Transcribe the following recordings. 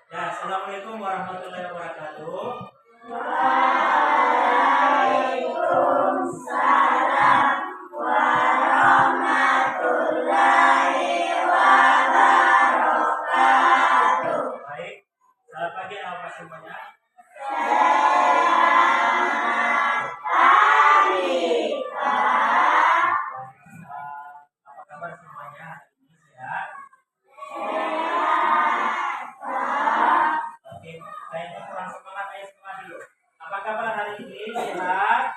Ya, assalamualaikum warahmatullahi wabarakatuh. Waalaikumsalam warahmatullahi wabarakatuh. Baik, selamat pagi apa semuanya. Selamat pagi, Pak. Apa kabar semuanya hari ini sehat? Oke, kayaknya kurang semangat, ayo semangat dulu. Apa kabar hari ini sehat?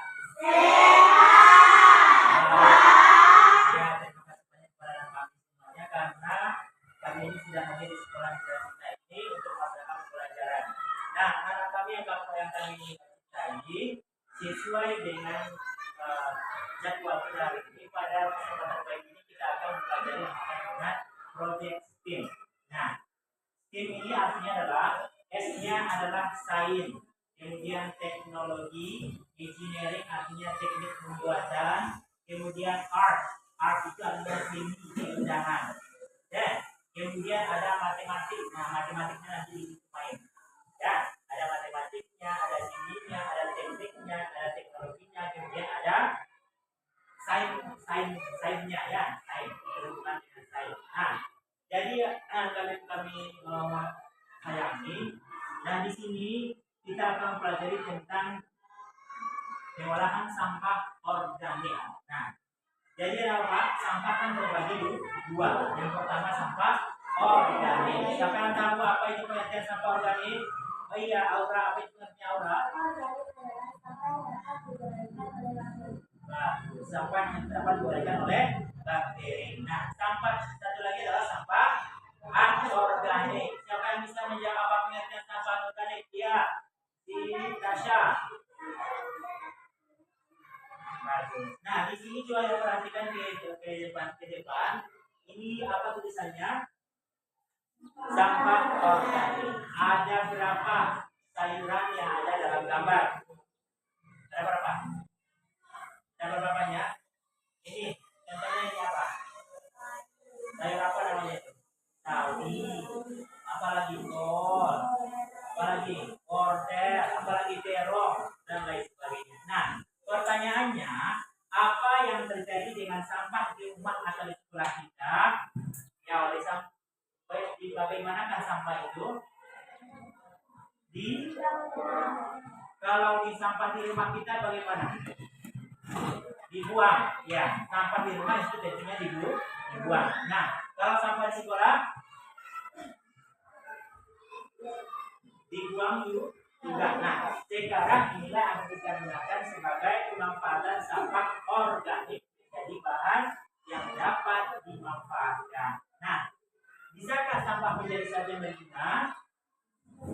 Ya, terima kasih banyak kepada kami semuanya karena kami ini sudah hadir di sekolah kita ini untuk melaksanakan pembelajaran. Nah, anak kami yang kami cintai sesuai dengan jadwal kita hari ini pada kesempatan baik ini kita akan mempelajari dengan project STEAM. Nah, STEAM ini artinya adalah S-nya adalah sains, kemudian teknologi, engineering artinya teknik pembuatan, kemudian art itu artinya seni keindahan, dan kemudian ada matematik. Nah, matematiknya nanti dimain. Ya, ada matematiknya, ada seninya, ada tekniknya, ada teknologinya, kemudian ada sainsnya ya, sains berhubungan dengan sains. Nah, jadi kami sayangi. Nah, di sini kita akan pelajari tentang pengolahan sampah organik. Nah, jadi apa? Sampah kan terbagi dua. Yang pertama sampah organik. Siapa yang tahu apa itu pengertian sampah organik? Oh iya, Aura, apa itu pengertian Aura? Nah, sampah yang dapat diuraikan oleh bakteri. Nah, sampah satu lagi adalah sampah anorganik. Siapa yang bisa menjawab apa pengertian sampah anorganik? Ya, si Tasya. Nah, di sini coba perhatikan ke depan. Ini apa tulisannya? Sampah organik. Ada berapa sayuran yang ada dalam gambar? Ada berapa? Ada berapanya? Ini contohnya ini apa? Sayur apa namanya itu? Sawi. Apalagi kol. Apalagi order. Apalagi terong dan lain sebagainya. Nah, pertanyaannya, apa yang terjadi dengan sampah di rumah atau di sekolah kita? Ya, oleh bagaimanakah sampah itu? Kalau di sampah di rumah kita bagaimana? Dibuang. Ya, sampah di rumah itu tentunya dibuang. Nah, kalau sampah di sekolah dibuang juga. Nah, sekarang inilah yang kita gunakan sebagai pemanfaatan sampah organik menjadi bahan yang dapat dimanfaatkan. Nah, bisakah sampah menjadi zat yang berguna?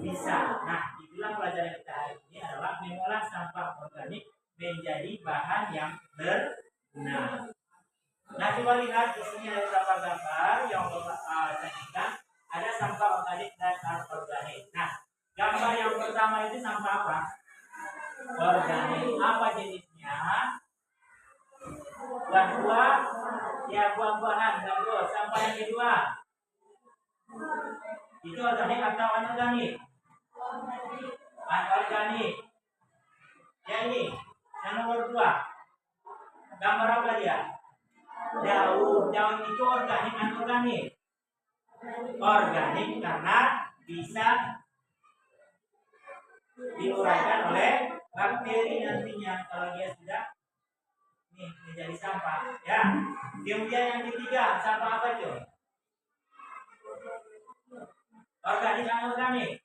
Bisa. Nah, itulah pelajaran kita hari ini adalah mengolah sampah organik menjadi bahan yang berguna. Nah, coba lihat di sini ada beberapa gambar yang sajikan. Ada sampah organik dan anorganik. Nah, gambar yang pertama itu sampah apa? Organik. Apa jenisnya? Buah-buah. Ya, buah-buahan. Bagus. Sampah yang kedua. Itu organik atau anorganik? Anorganik. Ya, ini yang nomor 2. Gambar apa dia? Daun. Daun itu organik atau anorganik? Organik karena bisa diuraikan oleh bakteri nantinya kalau dia sudah menjadi sampah. Ya. Kemudian yang ketiga, sampah apa itu? Organik atau anorganik?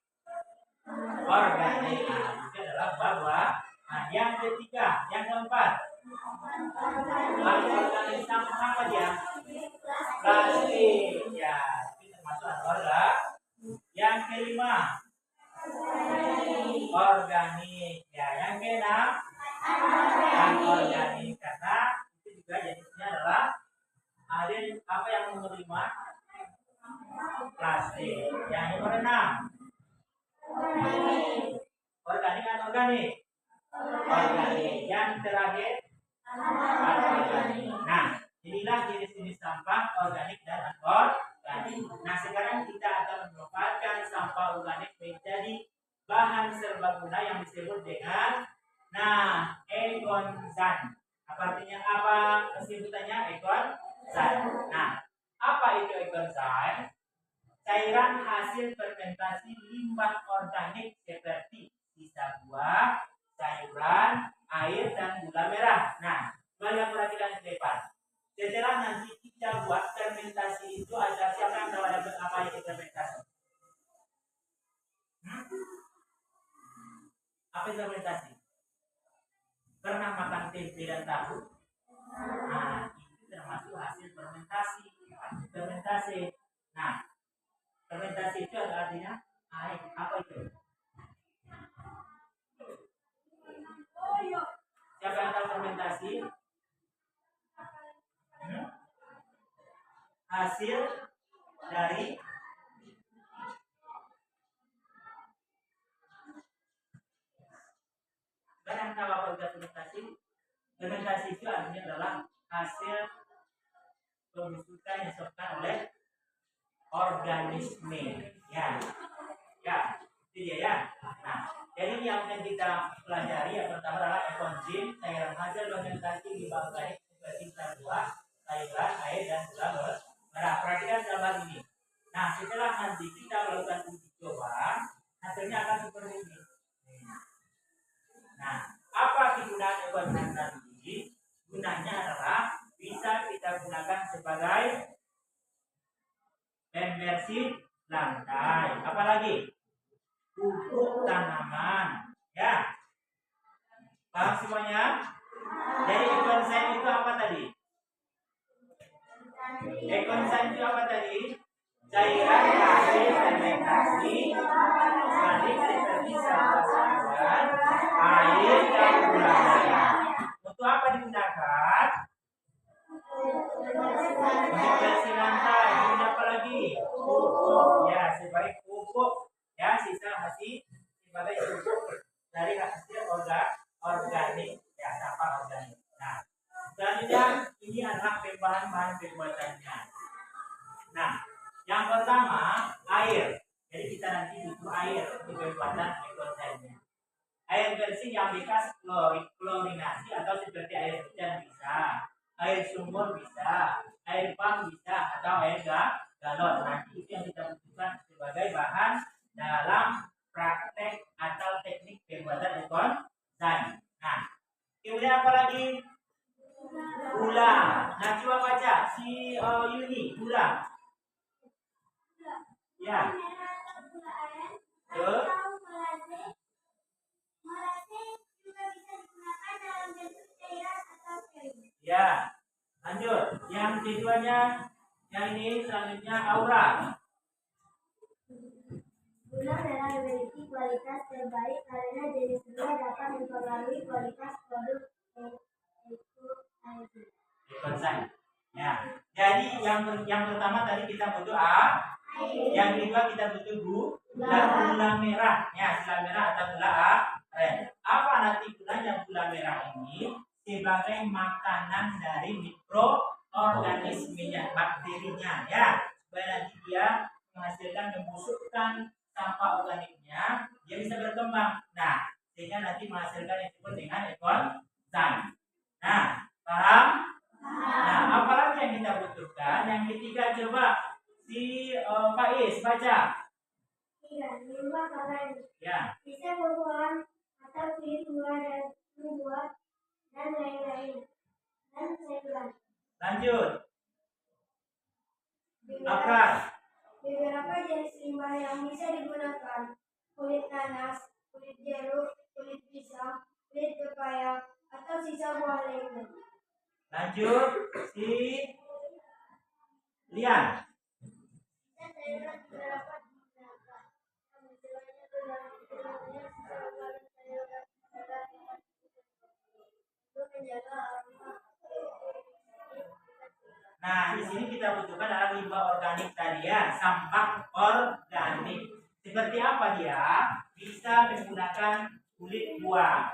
Organik. Nah, itu adalah buah-buah. Nah, yang ketiga, yang keempat, anorganik sampah apa dia? Plastik. Ya, itu termasuk anorganik. Yang kelima, organik. Ya, yang keenam, anorganik karena itu juga jenisnya adalah ada apa yang nomor 5? Plastik. Yang nomor 6, organik atau organik? Organik. Yang terakhir anorganik. Nah, inilah jenis-jenis sampah organik dan anorganik. Nah, sekarang kita akan memanfaatkan sampah sampah organik menjadi bahan serbaguna yang disebut dengan ekonzan. Artinya apa sebutannya ekonzan? Nah, apa itu ekonzan? Cairan hasil fermentasi limbah organik seperti sisa buah, sayuran, air, dan gula merah. Nah, mari perhatikan di depan. Setelah nanti kita buat fermentasi itu, ada siapa yang tahu ada apa itu fermentasi? Apa itu fermentasi? Pernah makan tempe dan tahu? Nah, itu termasuk hasil fermentasi. Fermentasi. Nah, fermentasi itu artinya air. Apa itu? Siapa yang tahu fermentasi? Hasil dari yang tahu apa itu fermentasi? Fermentasi itu artinya adalah hasil pembusukan yang disebabkan oleh organisme. Ya, itu dia ya. Nah, jadi yang akan kita pelajari yang pertama adalah ekonzim, cairan hasil fermentasi limbah organik seperti buah, sayuran, air, dan gula merah. Perhatikan dalam hal ini. Nah, setelah nanti kita melakukan uji coba, hasilnya akan seperti ini. Nah, apa kegunaan ekonzim tadi? Gunanya adalah bisa kita gunakan sebagai pembersih lantai. Apalagi pupuk tanaman. Ya, paham semuanya? Jadi ekonzim itu apa tadi? Ekonzim itu apa tadi? Cairan hasil fermentasi organik seperti sayuran, air, dan gula merah. Untuk apa digunakan? Untuk bersih lantai. Ini apa lagi? Pupuk. Ya, sebagai pupuk. Ya, sisa hasil sebagai pupuk dari hasil organik. Ya, sampah organik. Nah, selanjutnya ini adalah bahan-bahan pembuatannya. Nah, yang pertama air. Jadi kita nanti butuh air untuk pembuatan ekonzimnya. Air bersih yang bekas klorinasi atau seperti air hujan bisa, air sumur bisa, air pump bisa, atau air galon. Nanti itu yang kita butuhkan sebagai bahan dalam praktek atau teknik pembuatan ekonzim. Nah, kemudian apa lagi? Gula. Nah, coba baca si Yuni, gula. Ya. Ya. Lanjut. Yang keduanya, yang ini selanjutnya aura. Gula merah memiliki kualitas terbaik karena jenis gula dapat mempengaruhi kualitas produk ekonzim. Ya. Jadi yang pertama tadi kita butuh yang kedua kita butuh gula merah. Ya, gula merah atau gula aren. Apa nanti gunanya gula merah ini? Sebagai makanan dari mikroorganismenya, bakterinya, ya, supaya nanti dia menghasilkan, membusukkan sampah organiknya, dia bisa berkembang. Nah, sehingga nanti menghasilkan yang disebut dengan ekonzim. Nah, paham? Nah, apalagi yang kita butuhkan? Yang ketiga, coba si Pak Is baca. Iya, limbah pangan. Ya. Bisa buah atau kulit buah dan lain-lain dan sayuran. Lanjut. Akar. Beberapa jenis limbah yang bisa digunakan: kulit nanas, kulit jeruk, kulit pisang, kulit pepaya, atau sisa buah lainnya. Lanjut si Lian. Sayuran juga dapat digunakan. Misalnya dalam sisa buah sayuran untuk menjaga aroma. Nah, di sini kita butuhkan adalah limbah organik tadi ya, sampah organik. Seperti apa dia? Bisa menggunakan kulit buah,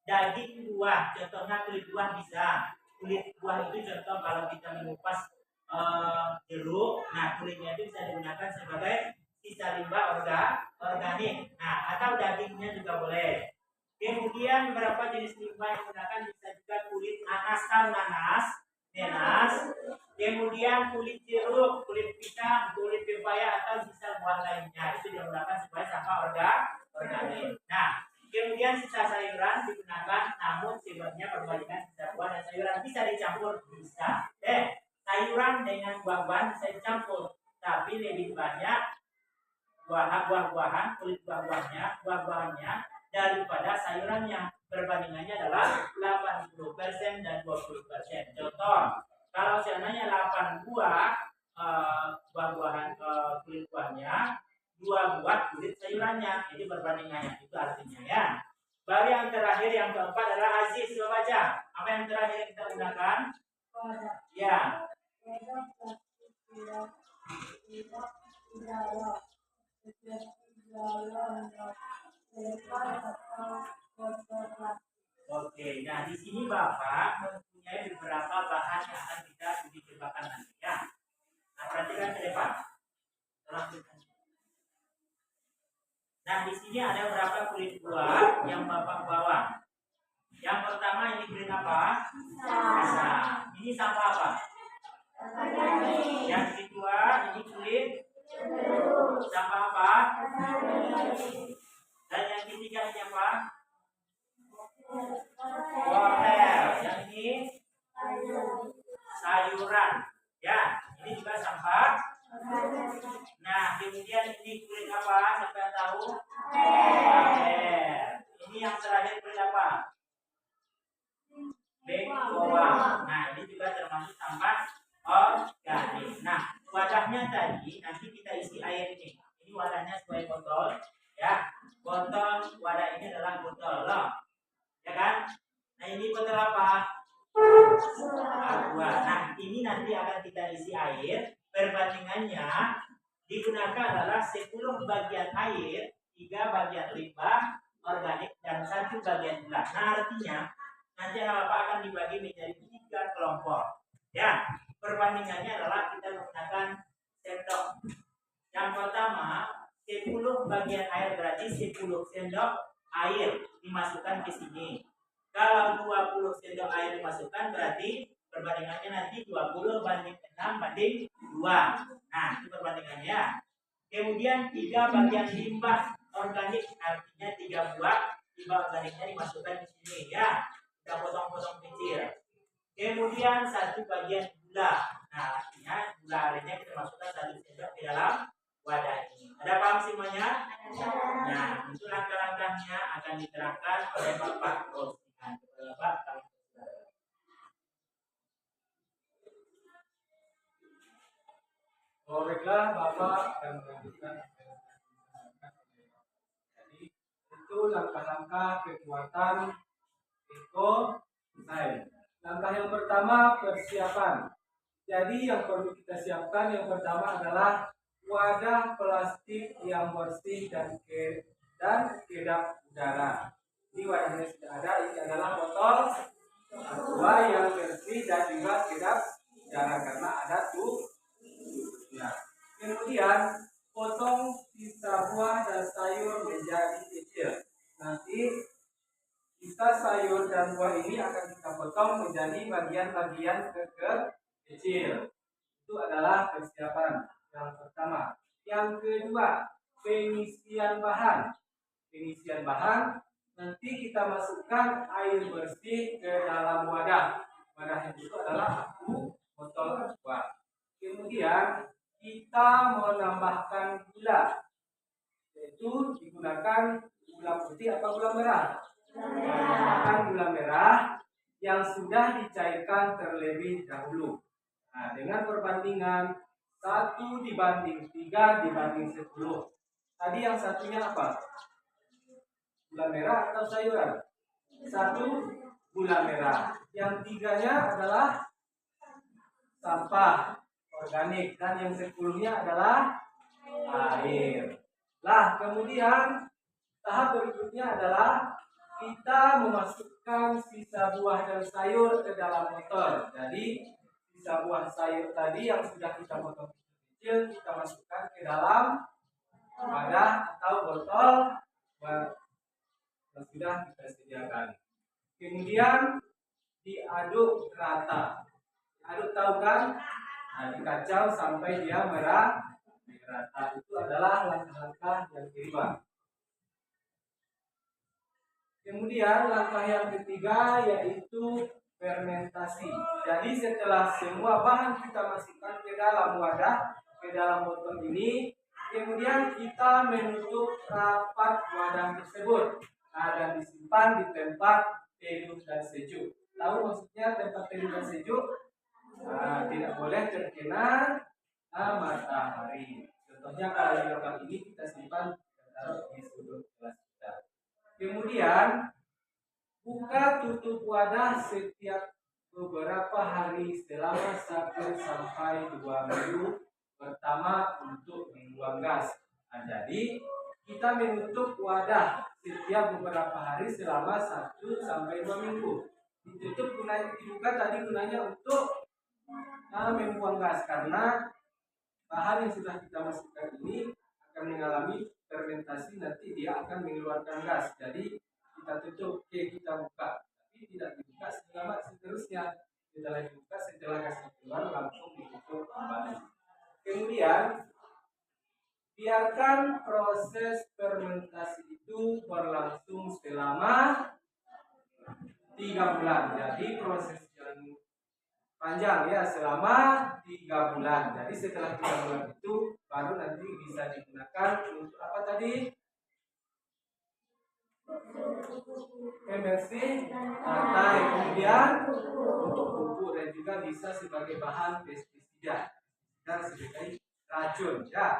daging buah, contohnya kulit buah bisa. Kulit buah itu contoh kalau kita mengupas jeruk, nah kulitnya itu bisa digunakan sebagai sisa limbah organik. organik. Nah, atau dagingnya juga boleh. Kemudian beberapa jenis limbah yang digunakan bisa juga kulit nanas, tahu nanas, nanas. Kemudian kulit jeruk, kulit pisang, kulit pepaya atau sisa buah lainnya itu digunakan sebagai sampah organik. Nah, kemudian sisa sayuran digunakan, namun sebaiknya perbandingan sisa buah dan sayuran bisa dicampur, bisa. Sayuran dengan buah-buahan bisa dicampur, tapi lebih banyak buah-buahan, kulit buah-buahannya daripada sayurannya. Perbandingannya adalah 80% dan 20%. Contoh, kalau seandainya 8 buah buah-buahan kulit buahnya, 2 buah kulit sayurannya, jadi perbandingannya itu artinya ya. Baru yang terakhir, yang keempat adalah Aziz. Coba baca. Apa yang terakhir yang kita gunakan? Ya. Oke, nah di sini Bapak mempunyai beberapa bahan yang akan kita uji cobakan nanti ya. Nah, perhatikan ke depan. Nah, di sini ada beberapa kulit buah yang Bapak bawa. Yang pertama ini kulit apa? Pisang. Ini sampah apa? Yang kedua ini kulit sampah apa? Dan yang ketiga ini apa? Wortel. Yang ini sayuran. Ya, ini juga sampah. Nah, kemudian ini kulit apa? Siapa yang tahu? Ini yang terakhir kulit apa? Bawang. Nah, ini juga termasuk sampah organik. Nah, wadahnya tadi nanti kita isi air ini. Ini wadahnya sesuai botol, ya. Botol wadah ini adalah botol, loh. Ya kan? Nah, ini botol apa? Aqua. Nah, ini nanti akan kita isi air. Perbandingannya digunakan adalah 10 bagian air, 3 bagian limbah organik dan 1 bagian gula. Nah, artinya nanti Bapak akan dibagi menjadi 3 kelompok. Ya, perbandingannya adalah kita menggunakan sendok. Yang pertama, 10 bagian air berarti 10 sendok air dimasukkan ke sini. Kalau 20 sendok air dimasukkan berarti perbandingannya nanti 20 banding 6 banding 2. Nah, itu perbandingannya. Kemudian 3 bagian limbah organik, artinya 3 buah limbah organiknya dimasukkan di sini ya. Kita potong-potong kecil. Kemudian 1 bagian gula. Nah, artinya gula arinnya kita masukkan 1 sendok ke dalam wadah ini. Ada paham semuanya? Nah, itu langkah-langkahnya akan diterangkan oleh Bapak Rosihan. Bapak Baiklah, Bapak akan melanjutkan. Jadi itu langkah-langkah kekuatan ekosain. Langkah yang pertama persiapan. Jadi yang perlu kita siapkan yang pertama adalah wadah plastik yang bersih dan kedap udara. Ini wadahnya sudah ada. Ini adalah botol aqua yang bersih dan juga kedap udara karena ada tutupnya. Kemudian potong sisa buah dan sayur menjadi kecil. Nanti sisa sayur dan buah ini akan kita potong menjadi bagian-bagian kecil. Itu adalah persiapan yang pertama. Yang kedua, pengisian bahan. Pengisian bahan nanti kita masukkan air bersih ke dalam wadah. Wadah itu adalah botol aqua. Kemudian kita menambahkan gula, yaitu digunakan gula putih atau gula merah. Menggunakan gula merah yang sudah dicairkan terlebih dahulu. Nah, dengan perbandingan 1 dibanding 3 dibanding 10. Tadi yang satunya apa? Gula merah atau sayuran? 1 gula merah. Yang 3-nya adalah sampah organik dan yang 10-nya adalah air. Lah, kemudian tahap berikutnya adalah kita memasukkan sisa buah dan sayur ke dalam botol. Jadi sisa buah sayur tadi yang sudah kita potong kecil kita masukkan ke dalam wadah atau botol yang sudah kita sediakan. Kemudian diaduk rata. Aduk tahu kan? Nah, dikacau sampai dia merata. Itu adalah langkah-langkah yang kelima. Kemudian langkah yang ketiga yaitu fermentasi. Jadi setelah semua bahan kita masukkan ke dalam wadah, ke dalam botol ini, kemudian kita menutup rapat wadah tersebut. Nah, dan disimpan di tempat teduh dan sejuk. Tahu maksudnya tempat teduh dan sejuk? Nah, tidak boleh terkena matahari. Contohnya kalau di lokal ini kita simpan taruh di sudut kelas kita. Kemudian buka tutup wadah setiap beberapa hari selama 1 sampai 2 minggu pertama untuk membuang gas. Nah, jadi kita menutup wadah setiap beberapa hari selama 1 sampai 2 minggu. Ditutup gunanya, dibuka tadi gunanya untuk membuang gas karena bahan yang sudah kita masukkan ini akan mengalami fermentasi, nanti dia akan mengeluarkan gas. Jadi kita tutup, kita buka, tapi tidak dibuka selama seterusnya. Setelah dibuka, setelah gasnya keluar langsung ditutup kembali. Kemudian biarkan proses fermentasi itu berlangsung selama 3 bulan. Jadi proses yang panjang ya, selama 3 bulan. Jadi setelah 3 bulan itu baru nanti bisa digunakan untuk apa tadi? Pembersih lantai, kemudian untuk pupuk, dan juga bisa sebagai bahan pestisida dan sebagai racun ya,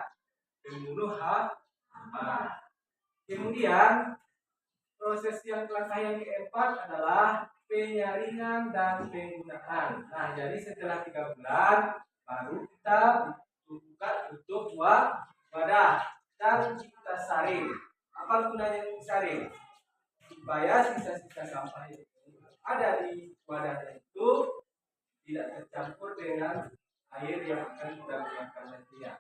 pembunuh hama. Kemudian proses yang langkah yang keempat adalah penyaringan dan penggunaan. Nah, jadi setelah 3 bulan baru kita buka tutup wadah dan kita saring. Apa gunanya saring? Supaya sisa-sisa sampah yang ada di wadahnya itu tidak tercampur dengan air yang akan kita gunakan nantinya.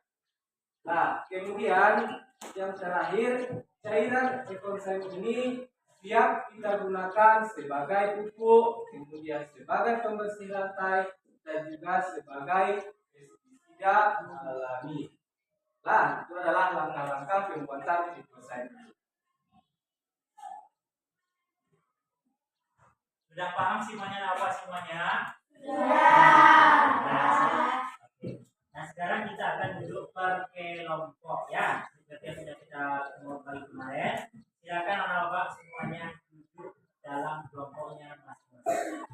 Nah, kemudian yang terakhir, cairan ekosistem ini siap kita gunakan sebagai pupuk, kemudian sebagai pembersih lantai, dan juga sebagai pestisida alami. Nah, itu adalah langkah-langkah pembuatan ekosistem. Sudah paham semuanya apa semuanya? Nah, sekarang kita akan duduk per kelompok ya. Seperti yang sudah kita ngomong kali kemarin. Silakan anak-anak semuanya duduk dalam kelompoknya masing-masing.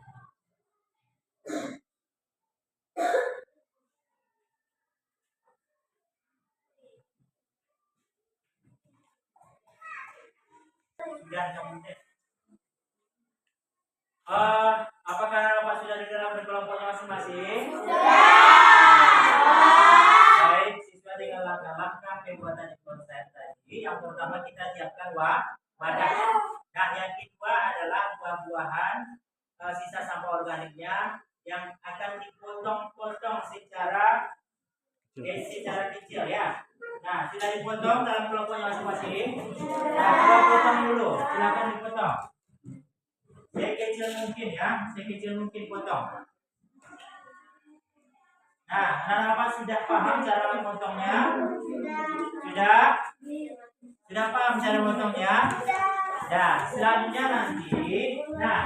Sudah kemudian. Apakah anak-anak sudah di dalam kelompoknya masing-masing? Baik, siswa dengan langkah-langkah pembuatan konsep tadi. Yang pertama kita siapkan wadah. Nah, yang kedua adalah buah-buahan sisa sampah organiknya yang akan dipotong-potong secara kecil ya. Nah, sudah dipotong dalam kelompoknya masing-masing. Nah, coba potong dulu. Silakan dipotong. Sekecil mungkin ya, sekecil mungkin potong. Nah, anak-anak sudah paham cara memotongnya? Sudah paham cara memotongnya? Nah, selanjutnya nanti,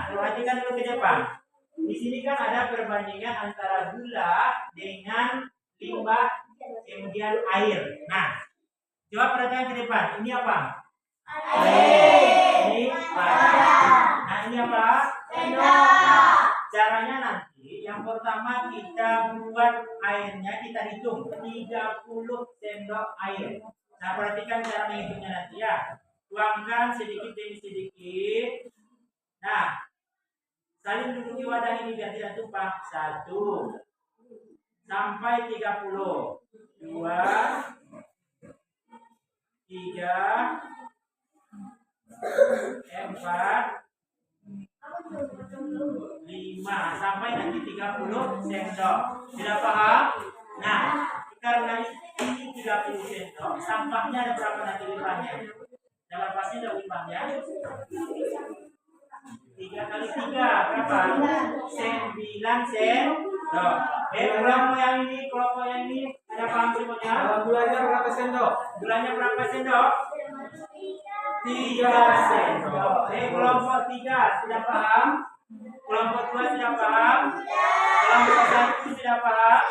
perhatikan dulu ke depan. Di sini kan ada perbandingan antara gula dengan limbah, kemudian air. Nah, coba perhatikan ke depan. Ini apa? Air. Ini wadah. Nah, ini apa? Sendok. Caranya nanti, yang pertama kita buat airnya, kita hitung 30 sendok air. Nah, perhatikan cara menghitungnya nanti ya. Tuangkan sedikit demi sedikit. Nah, saling duduk di wadah ini biar tidak tumpah. 1 sampai 30. 2, 3, 4, 5 sampai nanti 30 sendok. Sudah paham? Nah, karena ini 30 sendok. Sampahnya ada berapa nanti limbahnya? Dapat pasti ada limbahnya. 3 kali 3 berapa? 9 sendok. Kelompok yang ini ada paham semuanya? Gulanya berapa sendok? Gulanya berapa sendok? 3 sendok. Kelompok 3 sudah paham? Kelompok 2 sudah paham? Kelompok 1 sudah paham?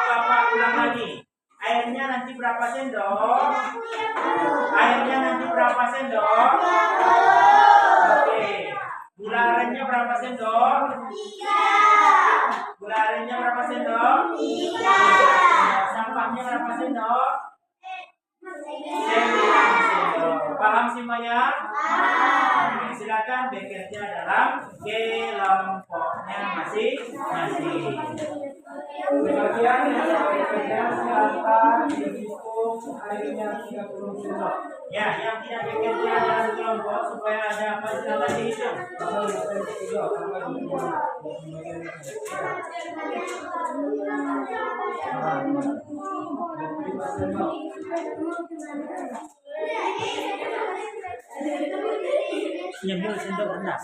Bapak ulang lagi. Airnya nanti berapa sendok? Airnya nanti berapa sendok? Oke. Gula arennya berapa sendok? 3. Gula arennya berapa sendok? 3. Sampahnya berapa sendok? 9 sendok. Paham semuanya? Oke, silakan bekerja dalam kelompoknya masing-masing. Bagian yang bekerja silakan dihitung airnya 30 sendok. Ya, yang tidak bekerja dalam kelompok supaya ada apa silakan dihitung. Nyemil sendok rendah.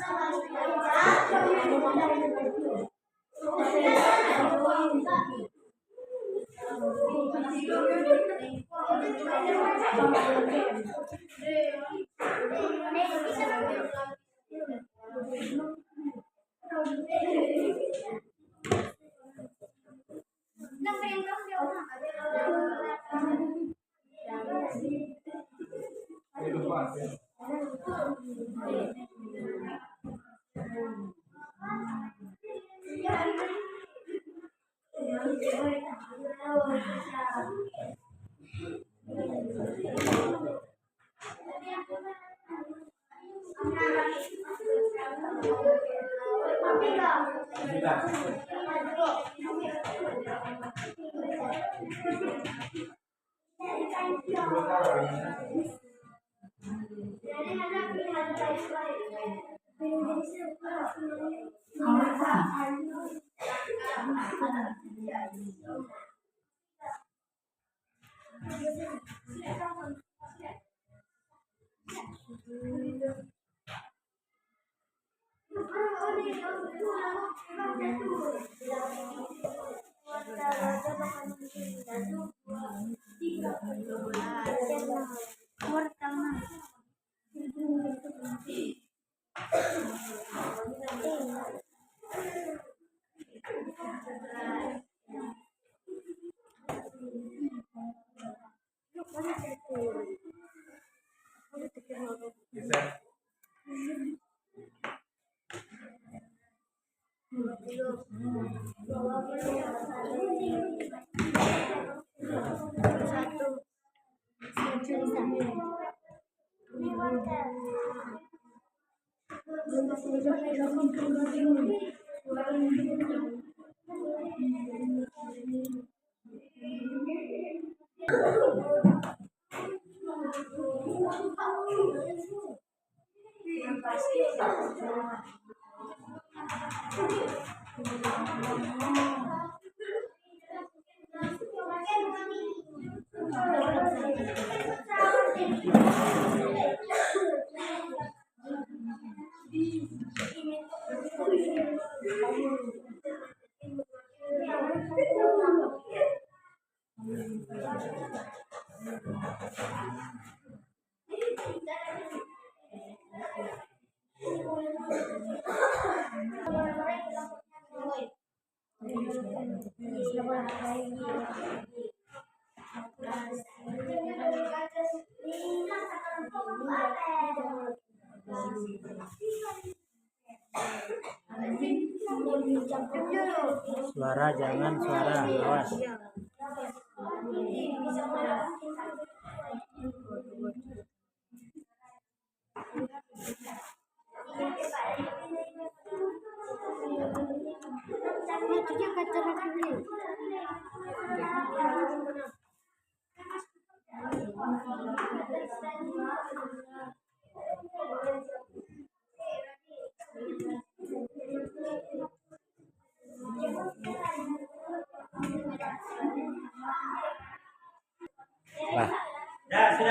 Suara jangan suara, awas.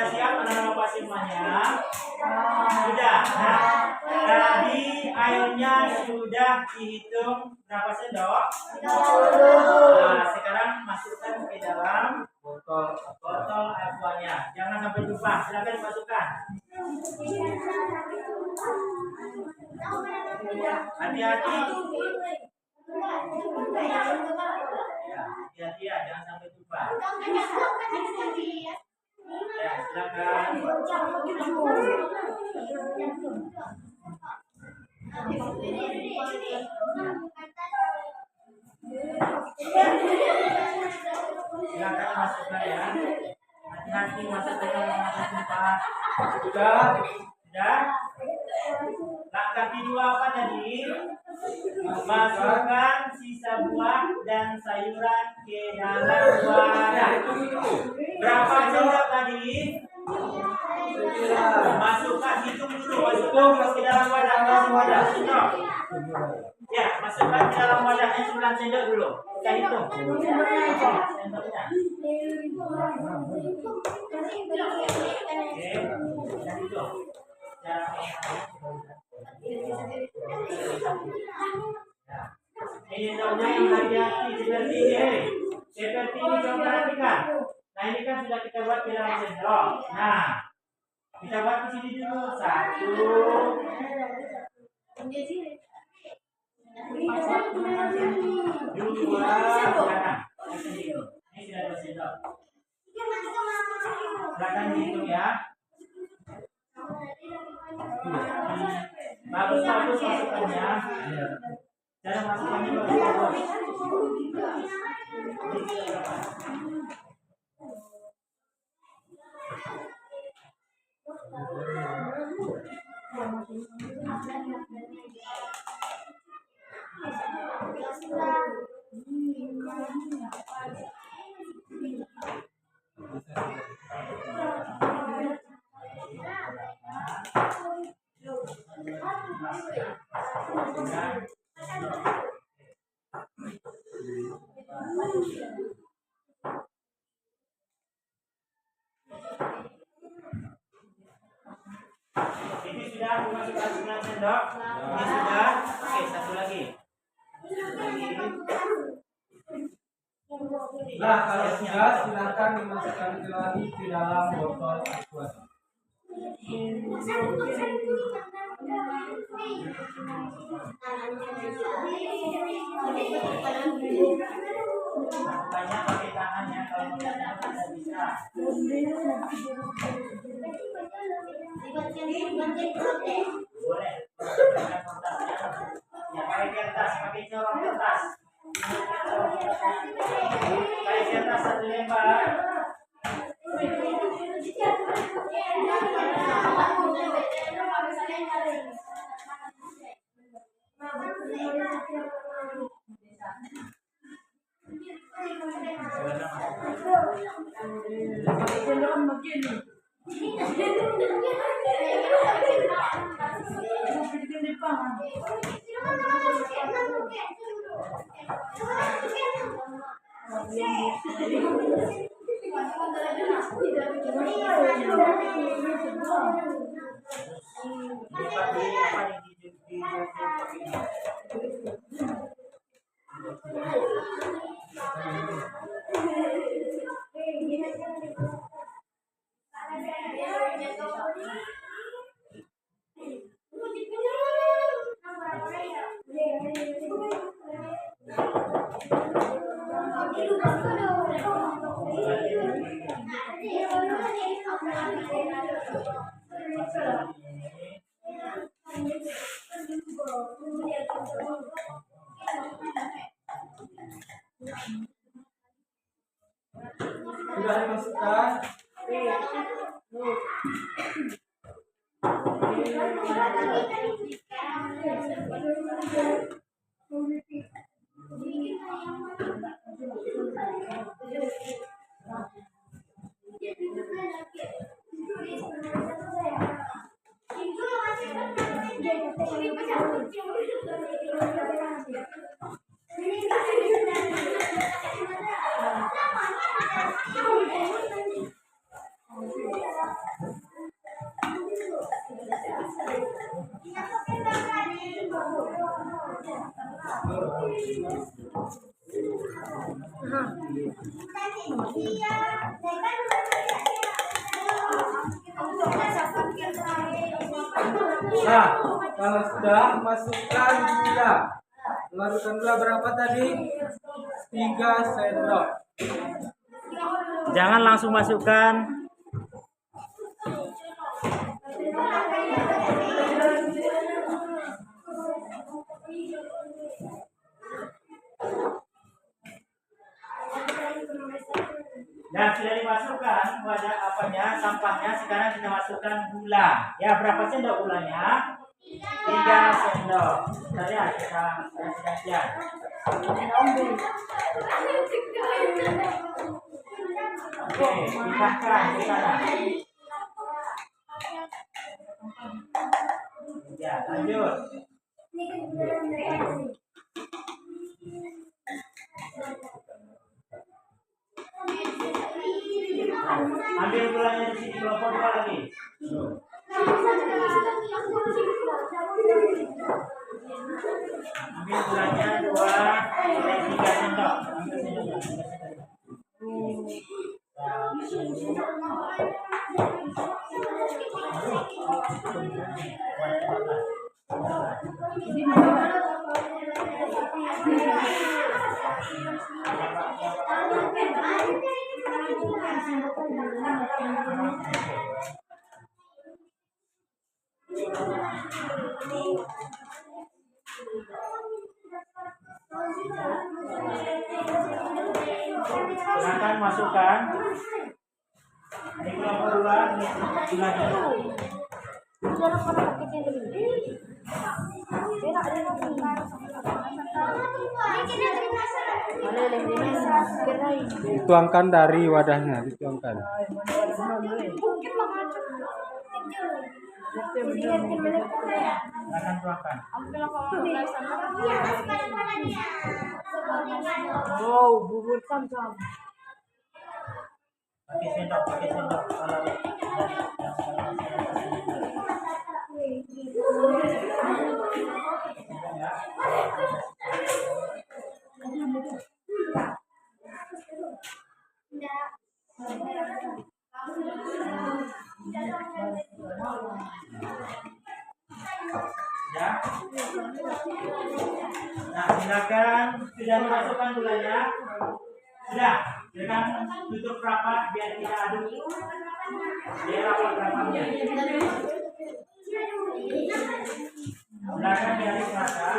siap anak-anak Bapak semuanya? Sudah. Nah, tadi airnya sudah dihitung berapa sendok? Nah, sekarang masukkan ke dalam botol aquanya. Jangan sampai tumpah. Silakan dimasukkan. Hati-hati. Hati-hati ya, jangan sampai tumpah. Ya, silakan. Silakan masukkan ya. Hati-hati masukkan jangan tumpah. Sudah. Sudah. Langkah kedua apa tadi? Masukkan sisa buah dan sayuran ke dalam wadah. Berapa sendok tadi? Masukkan, hitung dulu. Masukkan ke dalam wadah. Sendok. Ya, masukkan ke dalam wadahnya 9 sendok dulu. Kita hitung. Sendoknya. Oke, kita hitung. Ini contohnya yang hati-hati seperti ini. Seperti ini coba perhatikan. Nah ini kan sudah kita buat di dalam sendok. Nah kita buat di sini dulu. 1, 2, silakan. Ini sudah 2 sendok. Silakan dihitung ya. Bagus masukkannya. Cara masukkannya bagus. Ini sudah dimasukkan 9 sendok. Ini sudah. Oke, satu lagi. Nah, kalau sudah silakan dimasukkan lagi ke dalam botol aqua. Banyak pakai tangan ya, kalau tidak bisa. Boleh. Ya, pakai kertas, pakai corong kertas. Pakai kertas 1 lembar. Sudah dimasukkan. Nah, kalau sudah masukkan gula. Masukkan gula berapa tadi? 3 sendok. Jangan langsung masukkan. Nah, sudah dimasukkan wadah sampahnya. Sekarang kita masukkan gula. Ya, berapa sendok gulanya? 3 sendok. Tadi kita siap. Oke, pindahkan ke sana. Ya, lanjut. Ambil gulanya di sini, kelompok 2 lagi. Ambil gulanya 2 dan 3 sendok. Ambil sendok. Silakan masukkan. Ini kelompok 2 lagi. Dituangkan dari wadahnya, dituangkan. Silakan tuangkan. Oh, bubur sam-sam. Pakai sendok. Kalau ya. Nah, silakan sudah dimasukkan gulanya. Sudah, silakan tutup rapat biar kita aduk. Biar rapatnya. Silakan diaduk rata.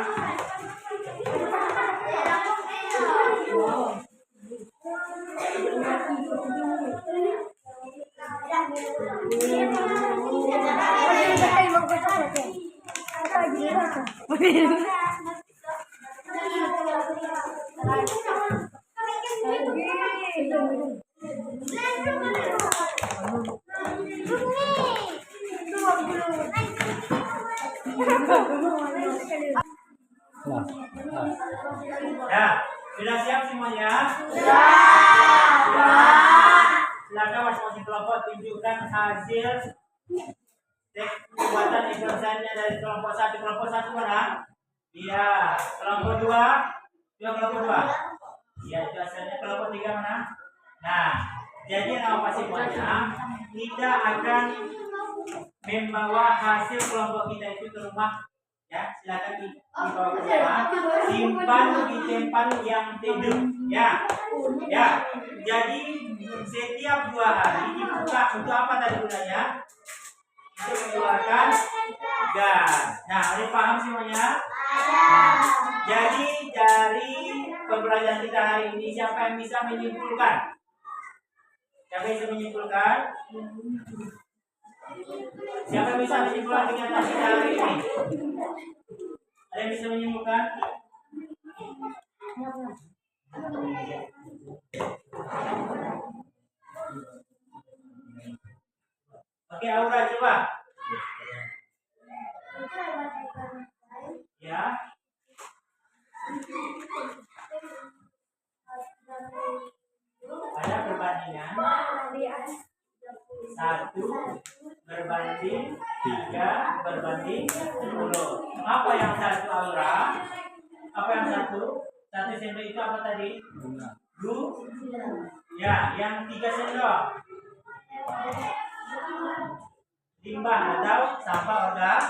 Ya, sudah siap semuanya? Silakan masing-masing kelompok tunjukkan hasil cek kekuatan eksosisnya dari kelompok 1. Kelompok 1 mana? Iya. Kelompok 2? Coba kelompok 2. Iya, itu hasilnya. Kelompok 3 mana? Nah, jadi apa semuanya? Kita akan membawa hasil kelompok kita itu ke rumah. Ya, silakan dibawa ke rumah. Simpan di tempat yang teduh. Ya. Ya. Jadi setiap 2 hari dibuka untuk apa tadi gunanya? Untuk mengeluarkan gas. Nah, ada paham semuanya? Nah, jadi dari pembelajaran kita hari ini siapa yang bisa menyimpulkan? Siapa yang bisa menyimpulkan? Siapa yang bisa menyimpulkan dengan hasil hari ini? Ada yang bisa menyimpulkan? Oke, Aura coba. Ya. Ada perbandingan 1 berbanding 3 berbanding 10. Apa yang 1 Aura? Apa yang satu? 1 sendok itu apa tadi? Bunga. Ya, yang 3 sendok limbah atau sampah organik.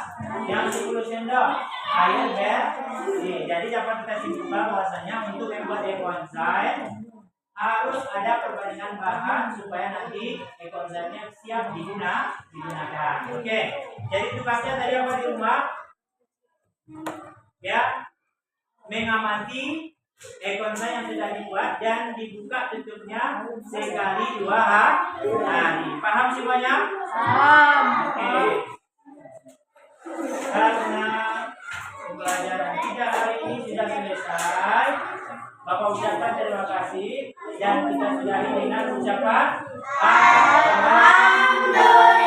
Yang 10 sendok air bersih. Jadi dapat kita simpulkan bahwasanya untuk membuat eco-enzyme harus ada perbandingan bahan supaya nanti eco-enzymenya siap digunakan. Oke, jadi tugasnya tadi apa di rumah? Ya, mengamati eco-enzyme yang sudah dibuat dan dibuka tutupnya sekali 2 hari. Paham semuanya? Paham. Oke. Karena pembelajaran 3 hari ini sudah selesai, Bapak ucapkan terima kasih dan kita sudahi dengan ucapan Alhamdulillah.